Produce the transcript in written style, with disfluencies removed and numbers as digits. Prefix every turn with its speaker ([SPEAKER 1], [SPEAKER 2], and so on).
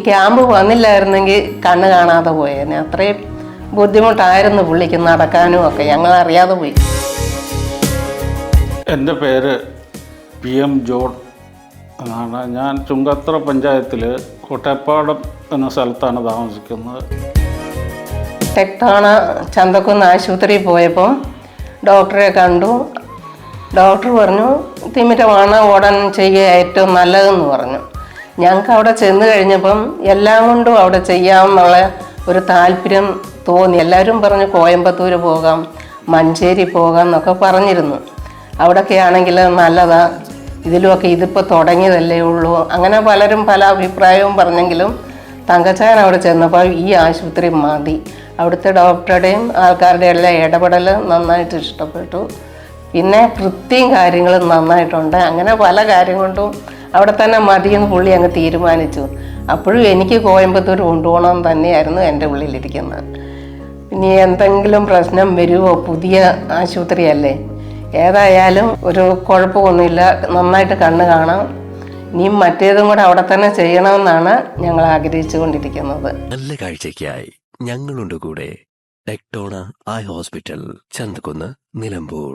[SPEAKER 1] Camp വന്നില്ലായിരുന്നെങ്കിൽ കണ്ണ് കാണാതെ പോയേനെ. അത്രയും ബുദ്ധിമുട്ടായിരുന്നു പുള്ളിക്ക് നടക്കാനും ഒക്കെ, ഞങ്ങൾ അറിയാതെ പോയി.
[SPEAKER 2] എൻ്റെ പേര് PM ജോൺ എന്നാണ്. ഞാൻ ചുങ്കത്തറ പഞ്ചായത്തിൽ കോട്ടയപ്പാടം എന്ന സ്ഥലത്താണ് താമസിക്കുന്നത്.
[SPEAKER 1] ടെക്ടോണ ചന്തക്കുന്ന് ആശുപത്രിയിൽ പോയപ്പം ഡോക്ടറെ കണ്ടു. ഡോക്ടർ പറഞ്ഞു തിമിരമാണ്, ഉടൻ ചെയ്യുക ഏറ്റവും നല്ലതെന്ന് പറഞ്ഞു. ഞങ്ങൾക്ക് അവിടെ ചെന്ന് കഴിഞ്ഞപ്പം എല്ലാം കൊണ്ടും അവിടെ ചെയ്യാമെന്നുള്ള ഒരു താല്പര്യം തോന്നി. എല്ലാവരും പറഞ്ഞു കോയമ്പത്തൂർ പോകാം, മഞ്ചേരി പോകാം എന്നൊക്കെ പറഞ്ഞിരുന്നു. അവിടെയൊക്കെ ആണെങ്കിൽ നല്ലതാ, ഇതിലുമൊക്കെ ഇതിപ്പോൾ തുടങ്ങിയതല്ലേ ഉള്ളൂ, അങ്ങനെ പലരും പല അഭിപ്രായവും പറഞ്ഞെങ്കിലും തങ്കച്ചാൻ അവിടെ ചെന്നപ്പോൾ ഈ ആശുപത്രി മതി. അവിടുത്തെ ഡോക്ടറുടെയും ആൾക്കാരുടെയും എല്ലാം ഇടപെടൽ നന്നായിട്ട് ഇഷ്ടപ്പെട്ടു. പിന്നെ വൃത്തിയും കാര്യങ്ങളും നന്നായിട്ടുണ്ട്. അങ്ങനെ പല കാര്യം കൊണ്ടും അവിടെ തന്നെ മതിയെന്ന് പുള്ളി അങ്ങ് തീരുമാനിച്ചു. അപ്പോഴും എനിക്ക് കോയമ്പത്തൂർ കൊണ്ടുപോകണം തന്നെയായിരുന്നു എൻ്റെ ഉള്ളിലിരിക്കുന്നത്. ഇനി എന്തെങ്കിലും പ്രശ്നം വരുമോ, പുതിയ ആശുപത്രിയല്ലേ, ഏതായാലും ഒരു കുഴപ്പമൊന്നുമില്ല, നന്നായിട്ട് കണ്ണ് കാണാം. ഇനിയും മറ്റേതും കൂടെ അവിടെ തന്നെ ചെയ്യണമെന്നാണ് ഞങ്ങൾ ആഗ്രഹിച്ചു കൊണ്ടിരിക്കുന്നത്.
[SPEAKER 3] നല്ല കാഴ്ചയ്ക്കായി ഞങ്ങളുണ്ട് കൂടെ. ടെക്ടോണ ഐ ഹോസ്പിറ്റൽ, ചന്തക്കുന്ന്, നിലമ്പൂർ.